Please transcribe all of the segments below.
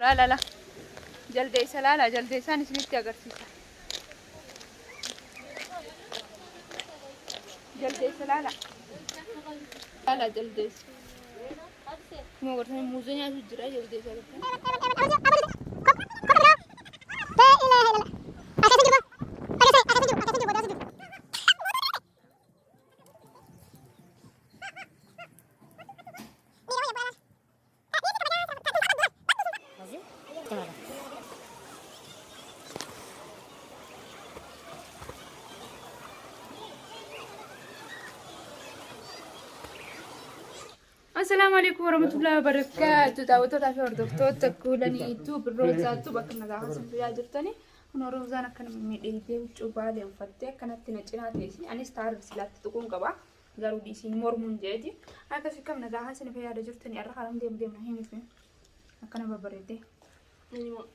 لا لا لا جلديسة لا لا جلديسة نسميتي أقرسيسة جلديسة لا لا لا لا جلديسة مو قرسين موزين يا سجرة جلديسة السلام عليكم ورحمة الله وبركاته. دعوتنا في أردوكتو تقولني يوتيوب الروزا توبا كنا دعوة في جرتني ونروزانا كنا من إيدي وتشوبها لهم فتة كانت تنجينا تيسي أنا استعرف سلات تكون قبع قالوا ديسي مورمون جدي أنا كسي كم ندعها سنة في هذا جرتني أرخى لهم ديم نهيني فين كنا ببردي نيمو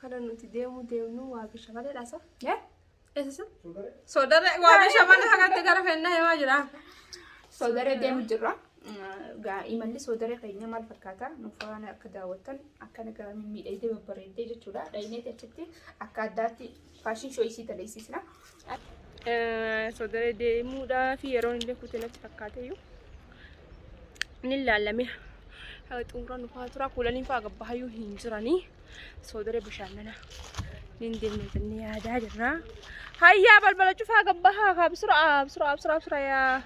كنا نتديمو ديمو واقش شغالة لاسا يا إيش صدر واقش شغالة حاجات تعرف إنها ما جرا صدر ديم جرا إيمان لي صدر قيني مال فكاتا نفانا كداوتن أكنا كمان من إيدي ببردي جتولا ليني تشتي أكاداتي فاشين شوي سي تليسيسنا صدر ديمو دا في يرون اللي كنت فكاتا يو نلا لمي تمرا نفاتورا كلنا فاقبها يو هنجراني صدر بشاننا نندل نتني هذا جرا هيا بلبل شوف فاقبها بسرعة بسرعة بسرعة بسرعة يا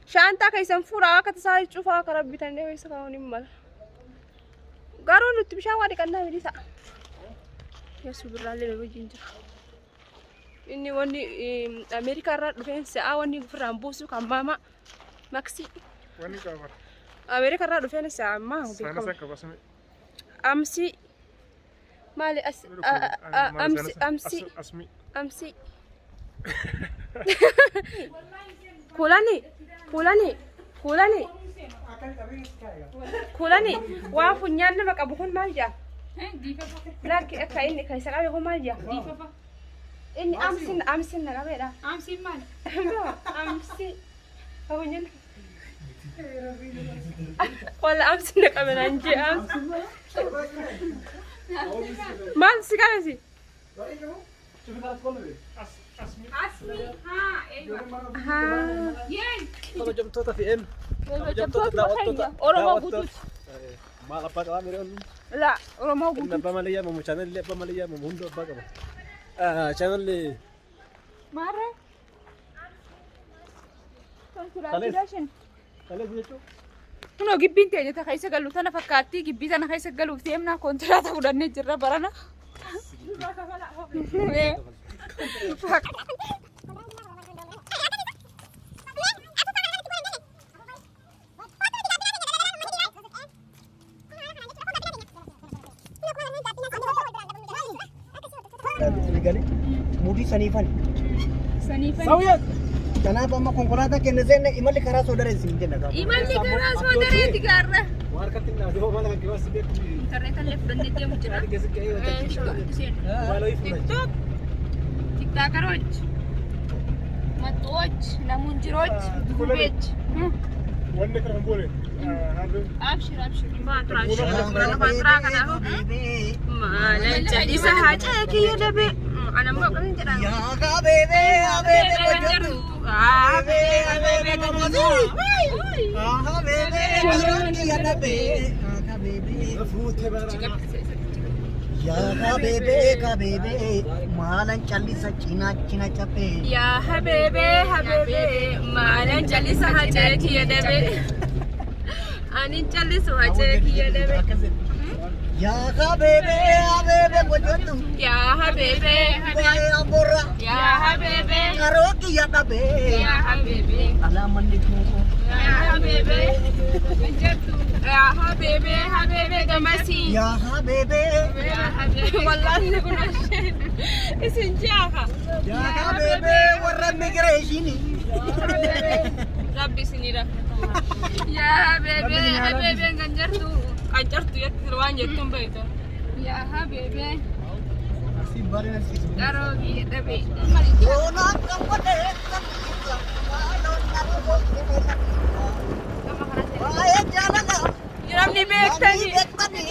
شانتا كيسن فورا كتساي شوفها كربي تاني ويسكاوني مال قارون نتبشا وادي كنا ميليسا يا سبحان الله لو جينجر إني وني أمريكا رات فين ساعة وني فرامبوسو كماما ماكسي وني كابر أمريكا رات فين ساعة ما هو سنة سكة بس أمسي مالي أمسي أمسي كولاني وافو نيان نمك أبوهن مالجا لا كأني كيسر أبوهن مالجا إني أمسن نعمله أمسي مال أمسي هو نيان ولا أمسن نعمل أنجي ما سكانسي أسمي ها أيوة ها ين Kalau jam tuh tapi en. jam tuh orang mau butuh Malah apa kami on? لا orang mau butuh Kenapa Malaysia mau channel le apa Malaysia mau mundo apa kamu? Channel le. marah Kalian itu? Kuno gibbin tee jeta keessa galu tana fakkaatti gibbii tana keessa galuuf deemna kontiraataa fudhannee jirra barana. Mudi sanifan. Saniifan. Sawiyan. Kenapa mau konkolata kena zene imali kara saudara sini kena kamu? Imalli karaa soodareeti gaarra. Marketing dah dua malah kiwas sebab. Internetan lef fudhannee deemu jira. Tadi kesek kayu Walau itu. TikTok. TikTokeroch. Matoch. Namun jiroch. Dubeech. وني كلام بولي Abshir abshir. أنا فترة كنا هو ما لنجلي سهاجة كي يدبي أنا ما قلنا جرا Ya kabebe, kabebe بنجرو kabebe kamu. Ah kabebe, kamu ya nabe. Ah kabebe. Fruit ke barang. Ya kabebe, kabebe. Malan cali sa Cina cape. يا حبيبي حبيبي ما لنجلي سهاجة كي يدبي أنا نجلي سهاجة كي يدبي Ya kabebe, kabebe bojotu. يا حبيبي Wahai abora. يا حبيبي Karoki ya nabe. يا حبيبي Alaman di kuku. يا حبيبي يا حبيبي حبيبي قمسي Ya kabebe. يا حبيبي والله نقول شيء اسم جاها Ya kabebe warra migration. ربي سنيرة يا حبيبي حبيبي قنجرتو يا تلوان يتم بيته يا حبيبي Si barang si. دروغي دبي Dona kampade. Wahai jalan. يرمني بيك تاني Tani.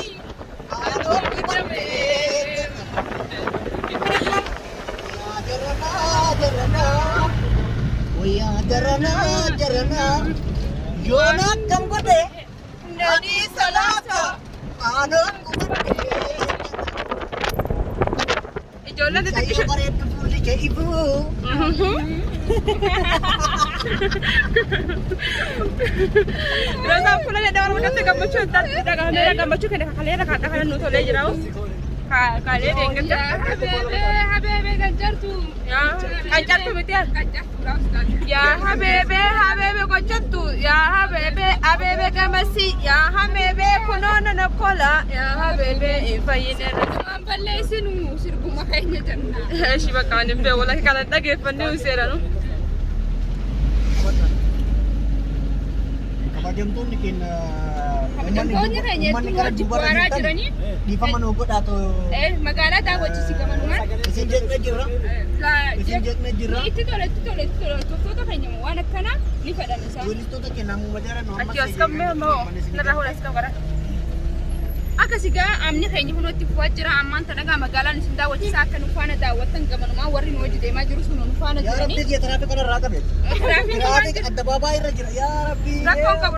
Yoona akkam godhe nani salaata aanaan gubadhe. Ijoolleen xixiqqishu. Bareeddu fuulli kee ibuu. Roosaan fuula jedhaa waan mudate gammachuu gammachuu kenna kaleera kaadha kana nu tolee jira. Kalee deengata. Habeebee kan jartu. Kan jartu miti yaa habeebee gojjattu yaa habeebee gamasi yaa habeebee kunoona na kola yaa habeebee hin fayyine. Waan balleessinu sirbuma keenya jennaan. Eeshi bakka waan hin beeku walaaki kana dhageeffannee useeranu. Kabajamtoonni keenya Kabajamtoonni keenya itti hojii bu'aaraa jiranii. dhiifama nuu godhaatu. Magaalaa daawwachiisi gamanumaan. Isin jeeqnee jirra. Isin jeeqnee jirra. Itti tole toftoota keenya waan akkanaa ni fedhan isaan. Weellistoota keenya amma majaaraa nu amma Achi as kammee moo narraa hoolas kan gara. Akkasii gaa amni keenya hunootti fufaa jira ammaan tanagaa magaalaan isin daawwachiisaa akka nu faana daawwattan gamanumaan warri nu hojii deemaa jiru sun nu faana yaa jiranii. rabbi tiraafika kana irraa qabe. Tiraafika addabaabaa irra jira yaa rabbi. Rakkoon qabu.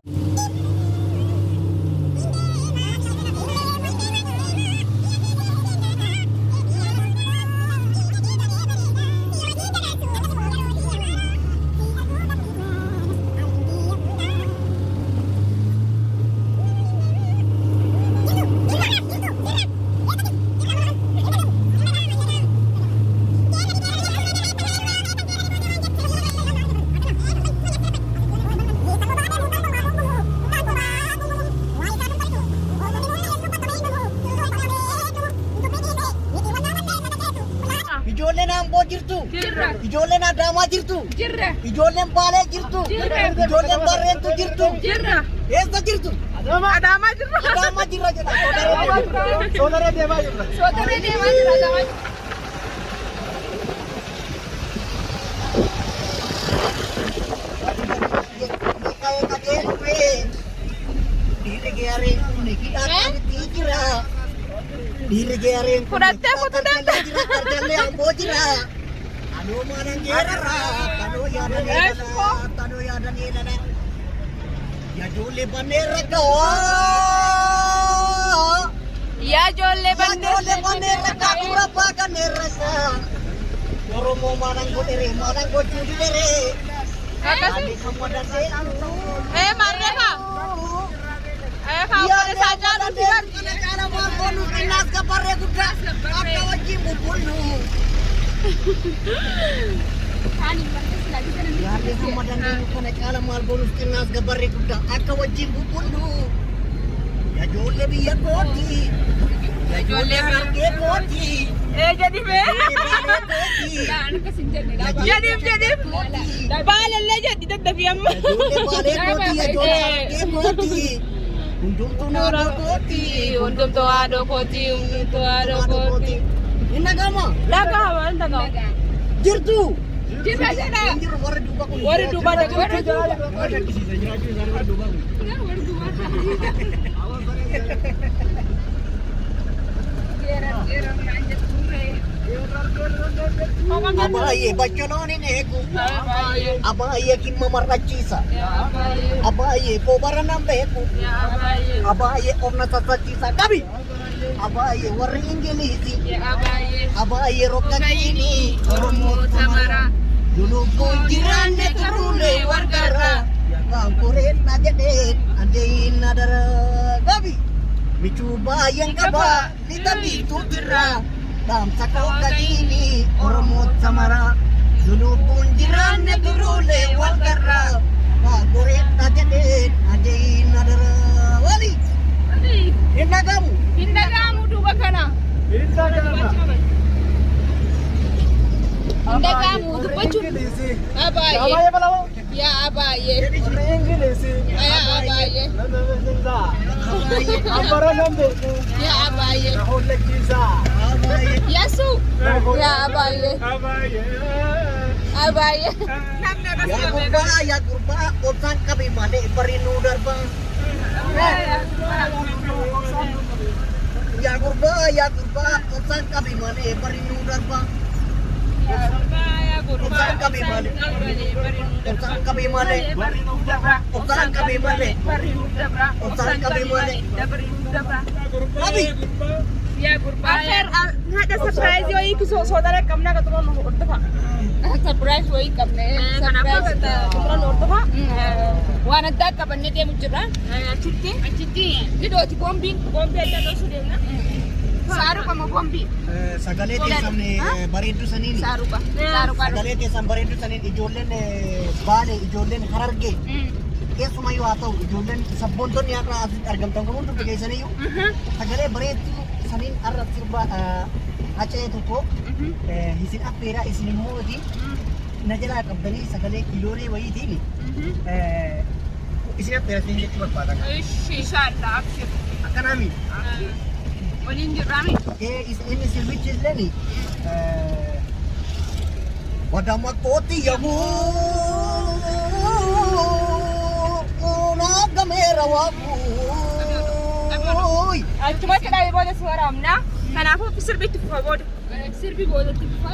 Ijoolleen Amboo jirtu. Jirra. Ijoolleen Adaamaa jirtu. Jirra. Ijoolleen Baalee jirtu. Jirra. Ijoolleen Barreetu jirtu. Jirra. Eessa jirtu? Adaamaa jirra. Adaamaa jirra jedha. Sodaree deemaa jirra. Sodaree deemaa jira Adaamaa. Dhiirri gaareen Fudhattee kutu danda'a. Karjallee Amboo jira. Kanoo maanan geerarra. Kanoo yaadan eelala. Kanoo yaadan eelala. Yajoollee banneen rakkaa. Yaa ijoollee Yajoollee banneen rakkaa dura abbaa kanneen rakkaa. Oromoo maanan godhere maanan gochuu didhere. Ani kan madasee Marreefa. Kaawwan isaa jaalatu jiran. kana caala maal boonu qinnaas gabarree guddaa akka wajjin bubbullu. Yaadni hamma dandeenyu kana caala maal boonu qinnaas gabarree guddaa akka wajjin bubbullu. Yajoollee biyya kooti. Yajoollee harkee kooti. Jadi mee. Jadiif. Baalallee jedhi daddafi amma. Yajoollee baalee kooti. Yajoollee harkee kooti. Hundumtuu naadoo kooti. Hundumtuu haadhoo kooti. Hundumtuu haadhoo kooti. Inni gama. Dhagaama dhagaama. Jirtu. Jirra jedha. Jirru warra duubaa kun. Warri duubaa dhagaama. Warra shakkisiisa jiraachuu isaanii warra duubaa kun. Abaayyee bacholoon hin eegu. Abaayyee kimma marrachiisa. Abaayyee boobara nan beeku. Abaayyee ofna sassachiisa qabi. Abaayyee warri Ingiliizi. Abaayyee rokka kiini. Oromoo tamara. Lulubbuun jiraanne turuulee wargarra. Kaankureen na jedheen adeeyin na dara qabi. Michuu baay'een qaba ni tabiitu jirra. Dhaamsa kooka kiini Oromoo tamara. Lulubbuun jiraanne turuulee wargarra. Kaankureen na jedheen adeeyin na dara wali. Hin dhagamu. Hin dhagahamu duuba kana. Hin dhagahamu dubbachuun. Abaayyee. Yaa abaayyee. Yaa abaayyee. Yaa abaayyee. Yasu. Yaa abaayyee. Abaayyee. Yaa gurbaa obsaan qabi malee barii nuu darbaa. Yaa gurbaa obsaan qabi malee barii nuu darbaa. Obsaan kami mali. Obsaan kami mali. Obsaan kami mali. Obsaan kami mali. Kami. Ya gurba. Akhir ada surprise yo iki saudara kamna ka turon ordo fa. Surprise wo ikamne. Kenapa kata turon ordo fa? Wana dak kabanne dia mujra. Chitti. Gitu ti bombi aja to sudena. Saru kama bombi. Sagalee teessamne bareedduu saniini. Saru ka. Sagalee teessan bareedduu saniin ijoolleen baale ijoolleen harargee. Keessumayyuu haa ta'u ijoolleen sabboontonni har'a asitti argamtan kun hundi geessaniyyuu sagalee bareedduu saniin har'a sirba haca'ee tokko isin affeeraa isin immoo na jalaa qabdanii sagalee kiloolee wayiitiin isin affeeraa isin jechuu barbaadan. Inshallah abshir. Akkanaami. Waliin jirraami. Inni sirbichi illee wadama kooti yamuu nagamera wabu. Achumatti dhaabee booda si waraabna. Kanaafuu sirbitti fufa booda. Sirbi boodatti fufa.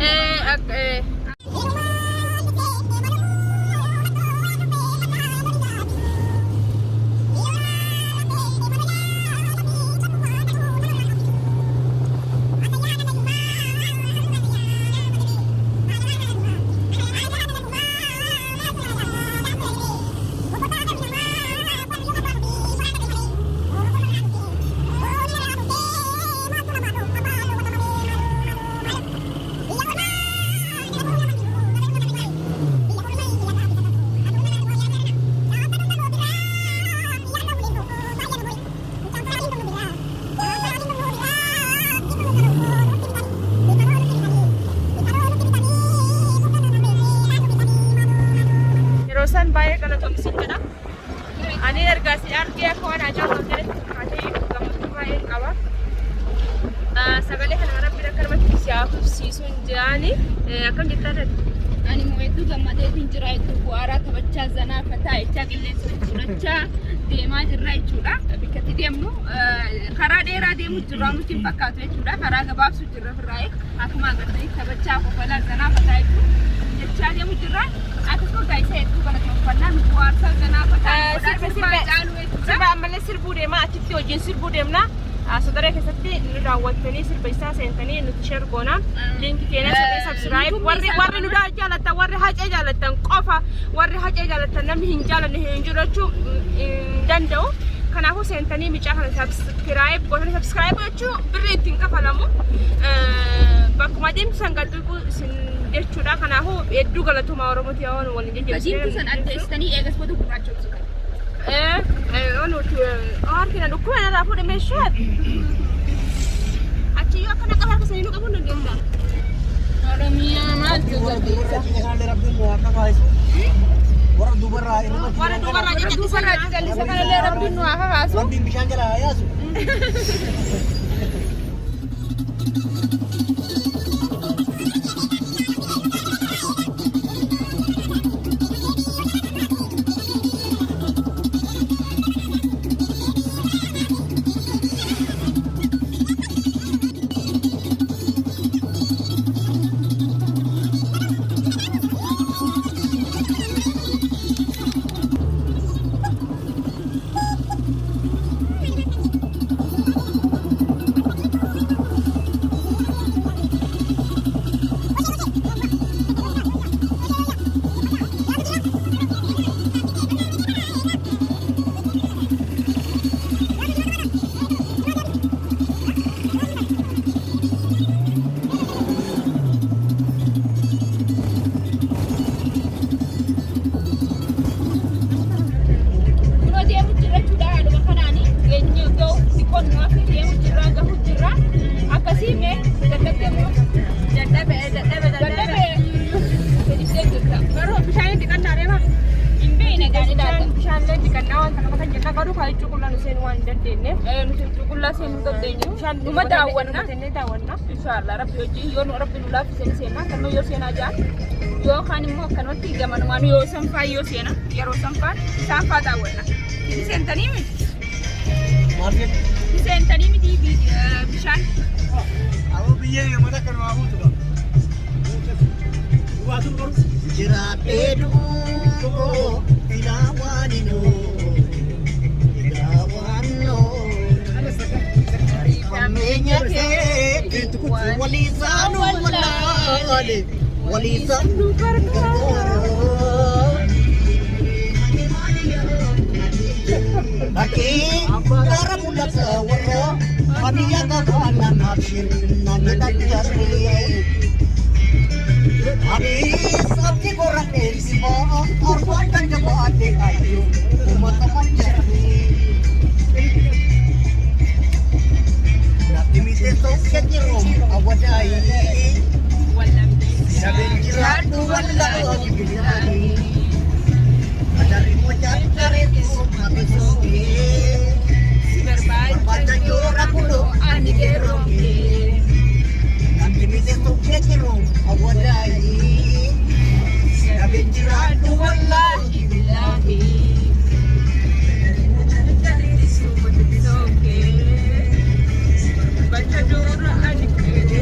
Rosan baik kalau kamu suka. Ani ergasi arti aku anak jauh dari ada kamu main awak. Sagale kan Arab bila kerja siapa season jani akan kita ada. Ani mau itu gambar itu jerai itu buara terbaca zana kata itu gilin suraca dema jerai cura. Tapi ketika dia mu kara dera dia mu jura mu timpa kata cura kara gabab su jura berai. Aku magar ni terbaca aku pada zana kata itu. Jadi dia mu jura. Aku tuh guys itu kalau pernah buat zana kata. Sirba amalan sirbu dema acipti ojin sirbu demna. Saudara kesatti nuda watani sirbaisa sentani nushare gona link kena subscribe warri nuda jalata warri haja jalata qofa warri haja jalata nam hinjala ne hinjurachu dandau kana hu sentani micha kana subscribe gona subscribe chu birretin kafalamu bakuma dem sangatu ku jechuda kana hu eddu galatu maoromoti awon woni jechuda san adestani egas bodu kurachu ono tu artina du kuena da fu de meshat achi yo kana kahar ke sini kamu nang gamba ada mia mal juga bisa wara dubara jadi sekali le rabbi nu aha hasu rabbi bishan jala ayasu Numa daawwanna inshallah rabbi hojii yoo nu rabbi nu laaffise seenaa kan yoo seenaa jaan yoo kaan immoo akkanumatti gamanumaan yoo sanfaa yoo seena yeroo sanfaan saanfaa daawwanna isin seentanii miti isin seentanii miti bishaan awwa biyyee mata kan waa buutu Jiratedu ilawaninu ilawano Pamenya ke walisanu walale walisanu Aki karamula sawaro Paniya kakana nakshin nanadajari Ani sabki koran elsimo Arwatan jabate ayu Umataman jari Nakimite sokya jirom awadai Sabin jiratu wala gilani Adari mo cari-cari tiso matisoki Berbada jora kulo ani keroki Nakimite sokya jirom awadai Sabin jiratu wala gilani Cari-cari tiso matisoki Berbada jora ani keroki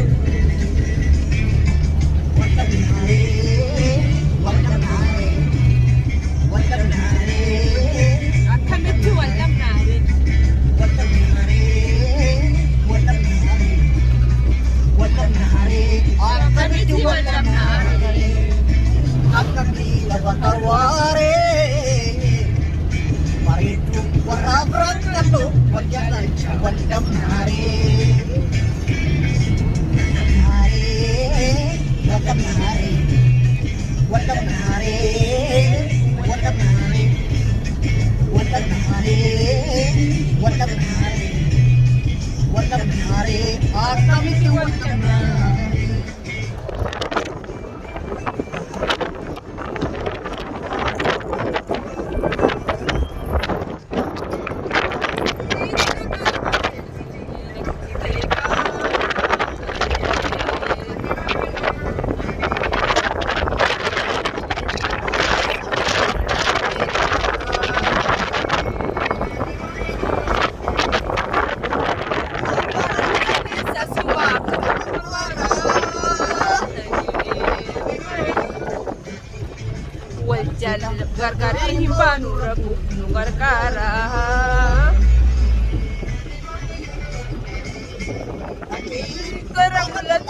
Gargara himbanu ragu gargara Karamulat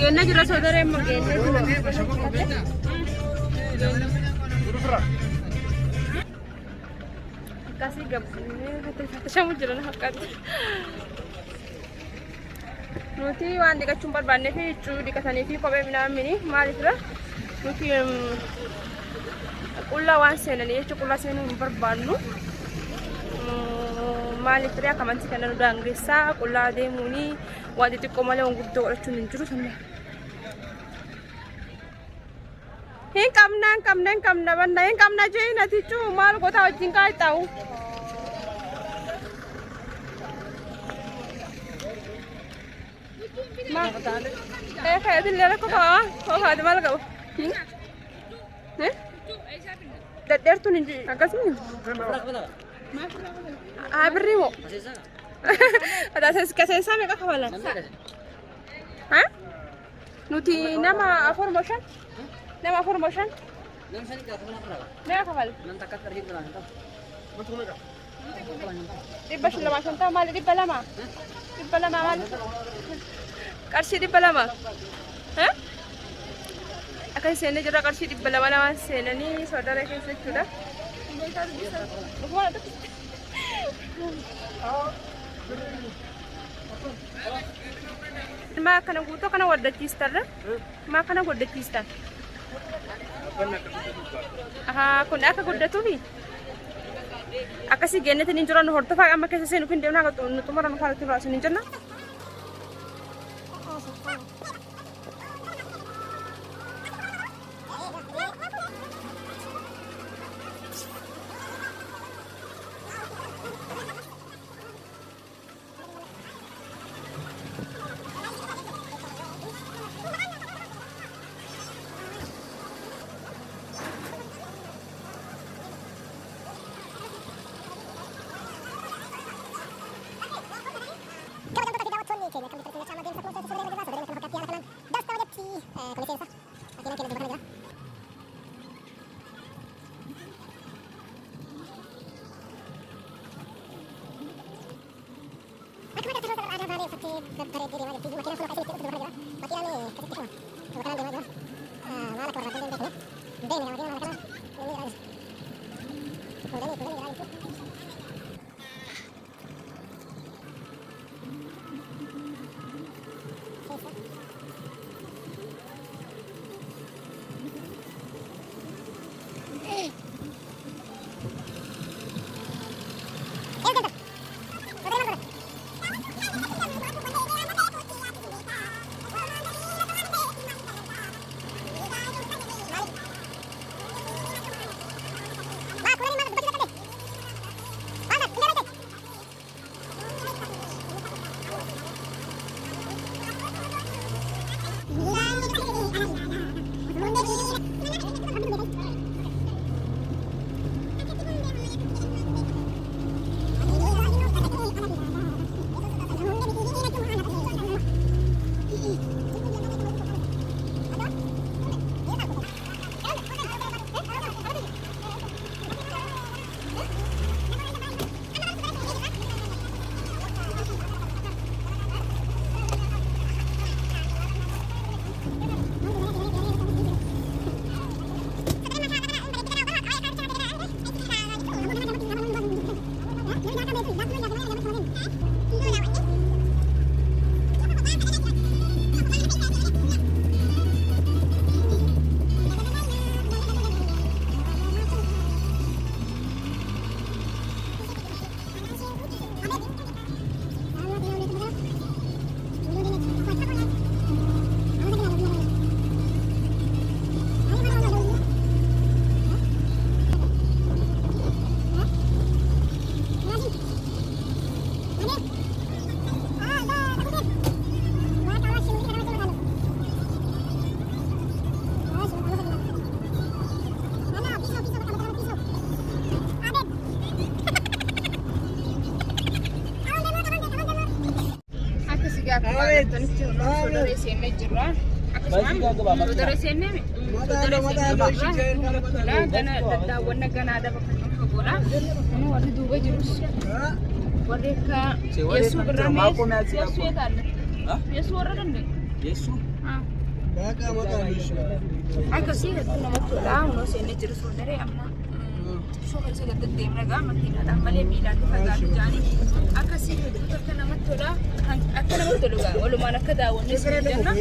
Geenna jira soodara immoo geenna akkasii gabbinee shamu jira na fakkaata. Nuti waan dhiqachuun barbaannee fi huccuu dhiqatanii fi kophee midhaan maaliifidha nuti qullaa waan seenanii jechuun qullaa seenuu hin barbaannu. Maaliifidha akkamanti kana nu daangessaa qullaa deemuuni waan xixiqqoo malee waan guddoo godhachuun hin jiru sanne. Hin qabna banna hin qabna jee natichu maal goota wajjin kaa ta'u. Ma kayak dilihat aku kok ada malah kau. Dar tu ninju agak sini. Beri mo. Ada saya mereka kawalan. Hah? Nuti nama formation? Nama formation? Nama kawal. Diba sila macam tahu malah diba lama. Diba lama malah. Karshi diba lama. Hah? Akan sene jera karshi diba lama sene ni saudara kita sudah. Ma kana guuto kana waddachiistarra ma kana goddachiistan kun akka guddatuufi akkasii geennetiin hin jiran hortofaa amma keessa seenu fin deemnaa nu xumura nu faana tura sin hin jenna. agartanitti sodaree seennee jirra. Akkasumas sodaree seennee gana daawwanna ganaadha bakka kan fagoodha. Kun warri duuba jirus warri akka Yesuus birraa Yesuus eegaalle. Yesuus warra danda'e. Yesu. Akkasii hedduu namatti tola. Kunoo seennee jiru sodaree amma shoora isa gadi deemna gaa makiinaadhaan malee miilaan fagaatu jaanii akkasii hedduu akka namatti tola. Akka namatti tolu gaa walumaan akka daawwannee sirrii jenna.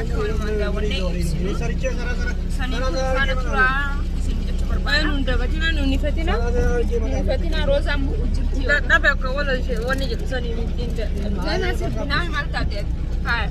Akka walumaan daawwannee ibsinu. Sanii faana turaa isin jechuu barbaada. Nuun dabatina nuun ifatina. Ifatina roosaan bu'u jirti. Dhabe akka wala ishee wanni jedhu sanii mittiin jedhu. Ganaa sirfinaa maal taatee? Haa.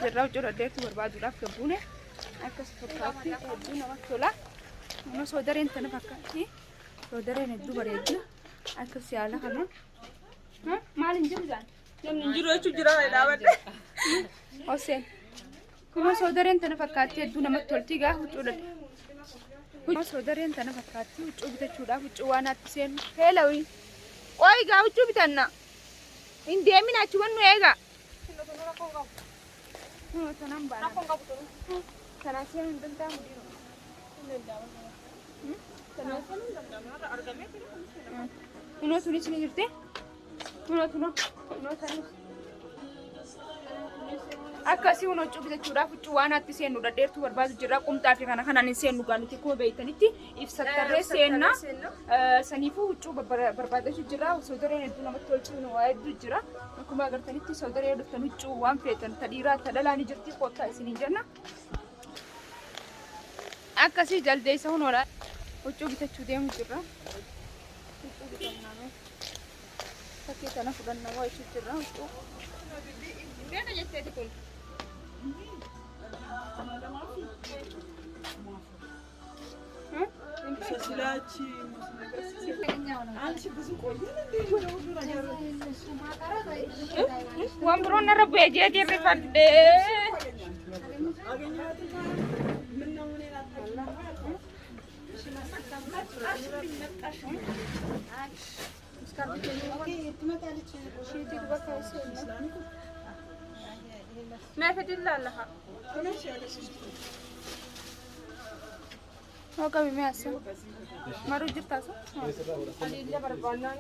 Jirraa hojii addeetti barbaaduudhaaf gabbuune akkas fakkaatti hedduu namatti tola. Nama soodareen tana fakkaatti soodareen hedduu bareeddu akkas yaala kana. Maal hin jiru jaan? Namni hin jiru jechuun jira dhaabadde. Hoseen kuma soodareen tana fakkaatti hedduu namatti tolti gaa huccuu dhadhe. Soodareen tana fakkaatti huccuu bitachuudhaaf huccuu waan atti seenu. Heelawii qoyi gaa huccuu bitanna hin deemin achuman nu eega. Tanam bana. Aku enggak betul. Tanasnya tentang biru. Tanasnya tentang harganya tidak. Uno tulis ni jirte? Uno tulis. Akkasii uno cuubi jechuudhaaf waan atti seennu dhadheertuu barbaadu jirra qumxaa fi kana kanaan hin seennu gaanitti akkuma beeytanitti ibsattarree seenna saniifuu huccuu barbaadachuu jirra soodareen hedduu namatti tolchuun waa hedduu jira akkuma agartanitti soodaree dhuftan huccuu waan feetan ta dhiiraa ta dhalaa ni jirti koottaa isiniin jenna akkasii jaldeessa hunoodha huccuu bitachuu deemu jirra huccuu bitannaa fakkii kana fudhannaa waa jechuu jirra huccuu Bena jettee kun. Waan biroon narra bu'ee jeetii rifadhee. ما في دلال لها. هو كم يمسك؟ ما رجعت تاسو؟ اللي جبر بالنا.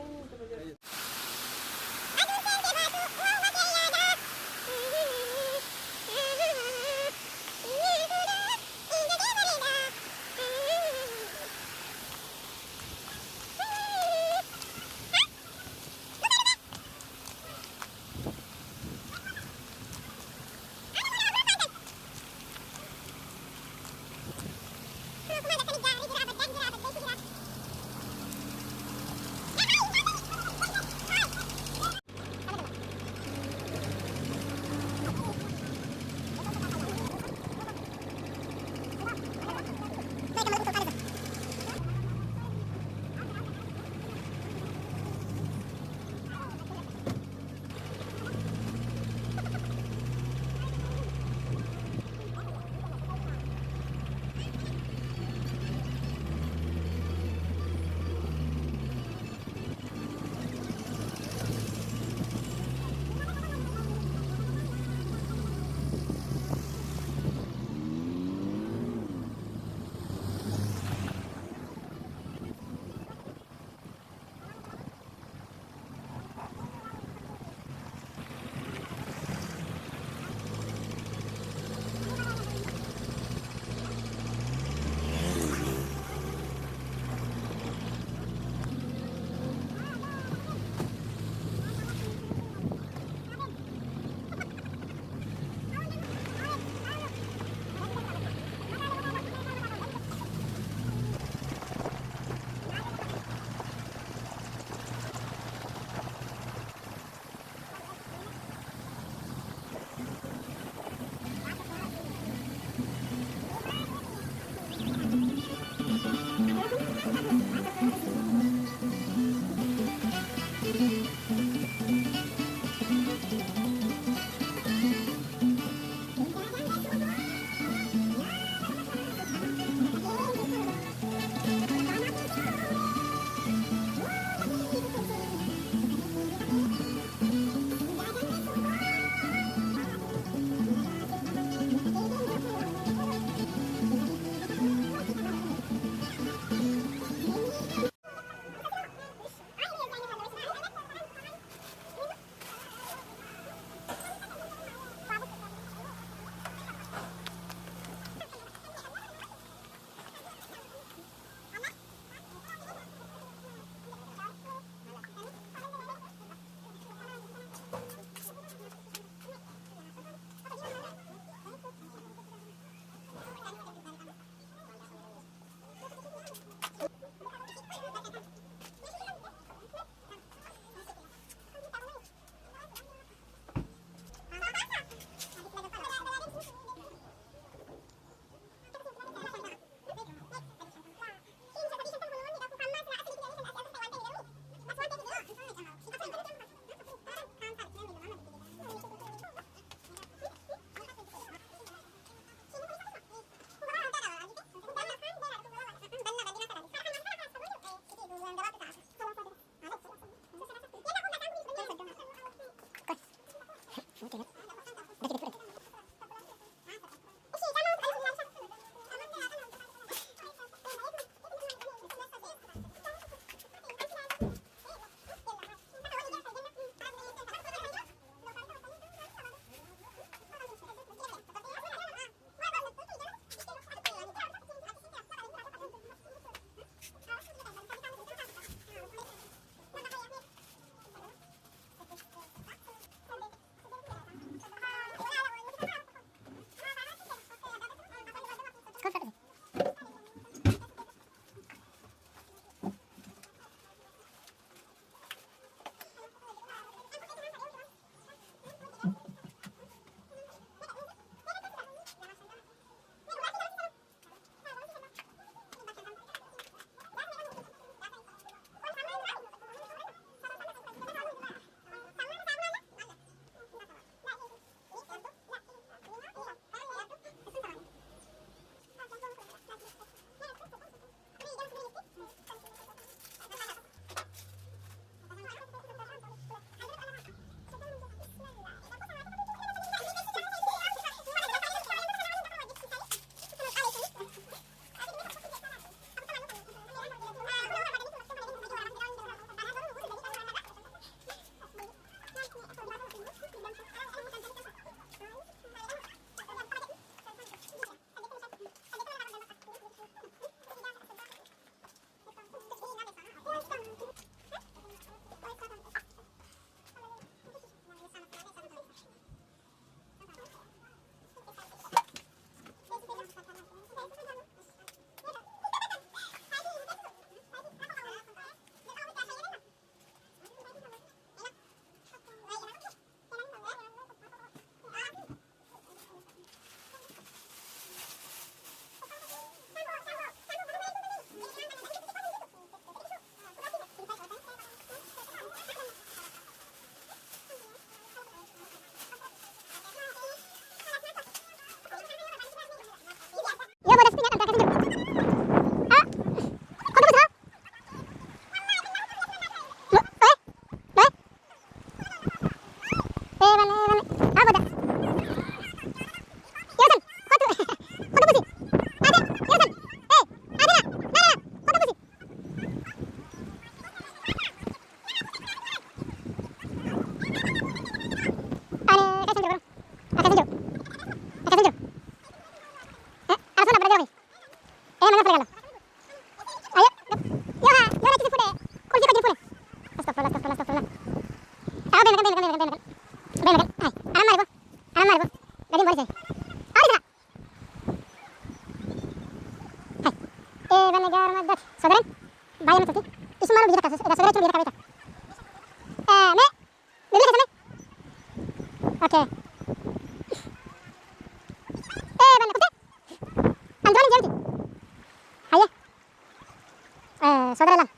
saudara Lam.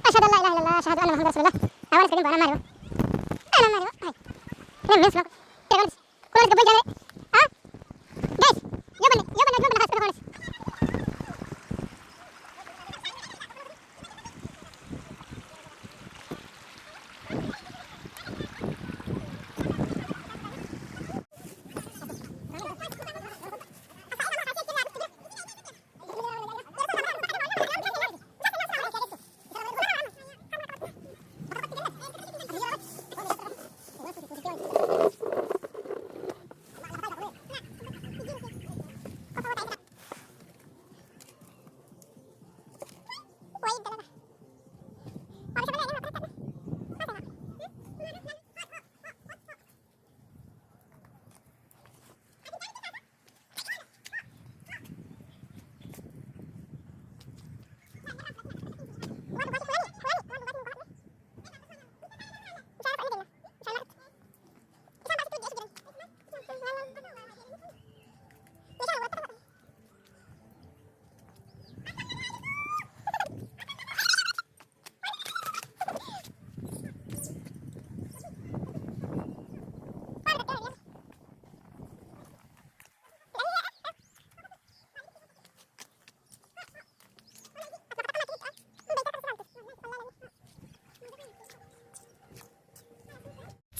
Asyhadu an la ilaha illallah, asyhadu anna Muhammadar Rasulullah. Awan sekali bana mari. Ana mari. Ini mes lo. Guys, kurang ke bagian. Guys, yo benar khas terus.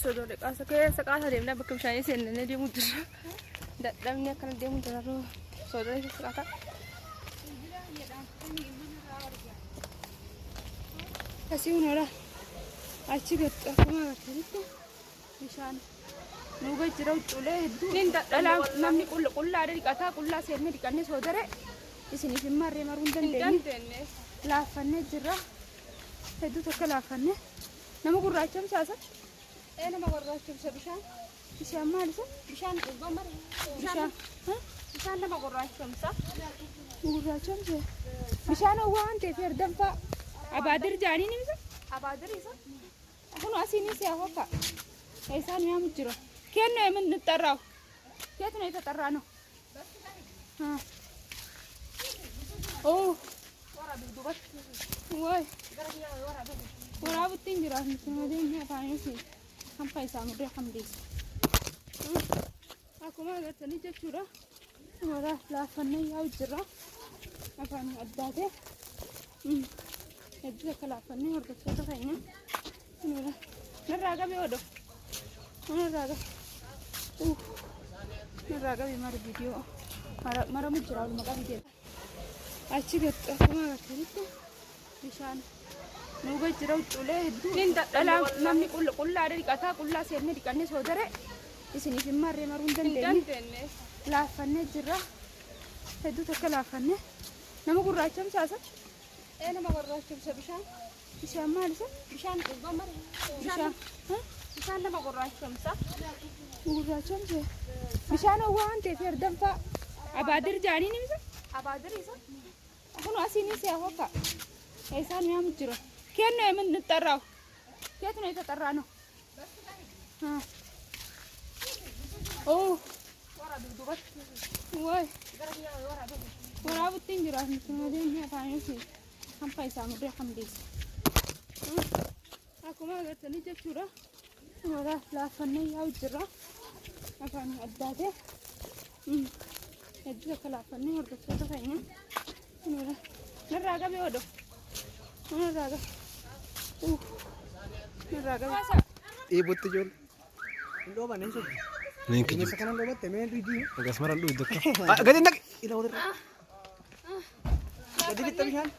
Saudara kasa keessa kaasa deemnaa bakka bishaanii seennanee deemuu jirra. Dadhabni akkana deemuu jirra. Saudara keessa kaasa. Asii hunara achi gadi akkuma agartanitti bishaan nuuga jira uccuulee hedduu dhalaa namni qullaadha dhiqataa qullaa seennee dhiqannee soodare isiniif hin marree maruu hin dandeenye laaffannee jirra. Hedduu tokko laaffannee nama gurraachamsaasa. Nama gurraachamsa bishaan maal isa? Bishaan nama gurraachamsa. Bishaan waan ta'eef erdanfaa abaadir jaanii ni bisa? Abaadir isa? Kun asiin si hawwaka. Isaan yaamu jira. Kenno yemin nixxarraaw. Keetu na itaxarraa no? Oh. Woy. Waraabuttiin jira. Madeenya afaaniisi. Hampa isaa mudee hamdiisa. Akkuma agartanii jechuudha. Wara laaffannee yaa'u jira. Afaan addaatee. Hedduu akka laaffannee hordoftoota keenya. Narraa qabee odoo. Narraa qabee mara viidiyoo. Maramu jira walumaa qabee deema. Achi gadi akkuma agartanitti bishaan. Nuuga jira uccuulee hedduu dhalaa namni qullaadha dhiqataa qullaa seennee dhiqannee soodare isiniif hin marree maruu hin dandeenye laaffannee jirra. Hedduu tokko laaffannee nama gurraachamsaasa. Nama gurraachamsa bishaan maal isa? Bishaan nama gurraachamsa. Bishaan waan ta'eef erdanfaa abaadir jaanii ni bisa? Abaadir isa? Kun asiin si hawwaka. Isaan yaamu jira. Kenno yemin nixxarraaw. Keetu na itaxarraa no? Oh. Woy. Waraabuttiin jira. Madeenya afaaniisi. Hampa isaa mudee hamdiisa. Akkuma agartanii jechuudha. Wara laaffannee yaa'u jira. Afaan addaatee. Hedduu akka laaffannee hordoftoota keenya. Narraa qabee odoo. Narraa qabee. Ibutti ijoollee. Iddoo baneen sun. Niin kiitos. Bineensa kanan dhoobatti mee duudii. Egaa samaran dhufu tokko. Gadi naqi. Ila odirra. Gadi bitta bishaan.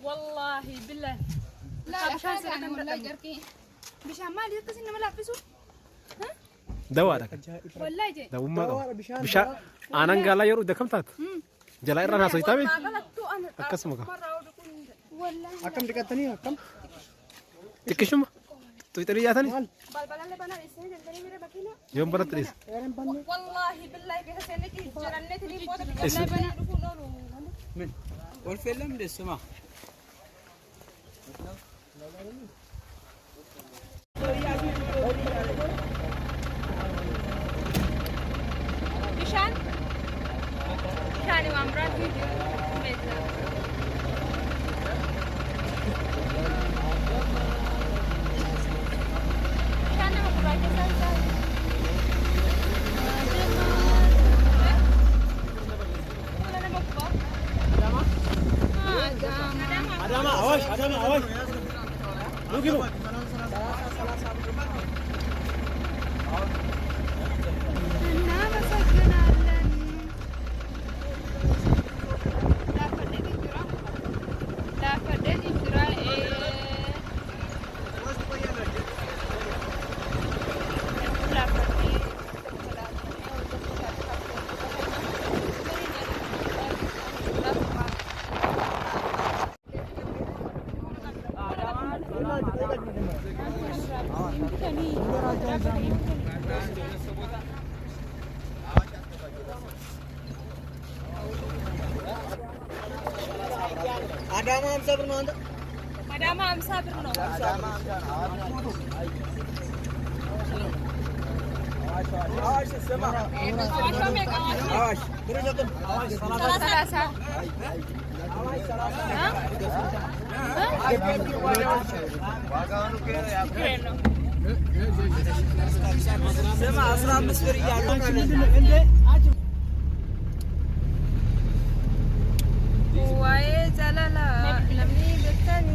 Wallahi billahi. Bishaan sana wallahi jarkii. Bishaan maali akkasii nama laaffisu? Dawaadha. Wallahi jee. Dawummaa qaba. Bishaan aanan gaalaa yeroo dakam taate. Jalaa irra naasoo itaame. Akkasuma qaba. Akkam dhiqattanii akkam? Xiqqishuma. Tuuxanii yaatanii. Balbalallee banaan isanii daldalanii bira bakkina. Yoon baratti dhiisa. Wallahi billahi keessa seenne jirannee tini booda biqilaa banaa dhufuun oolu. Min. Ol feelam deessuma. Bishaan يعني وعمران فيديو Ada mah, awas. Lu gitu. Ada mah Hamsa bernondo. Ada mah Hamsa berno. Awas sema. Awas. Terus satu. Salasa. Sema 15 ብር እያሉ ዋዬ ጀለላ ለምኒ በተኒ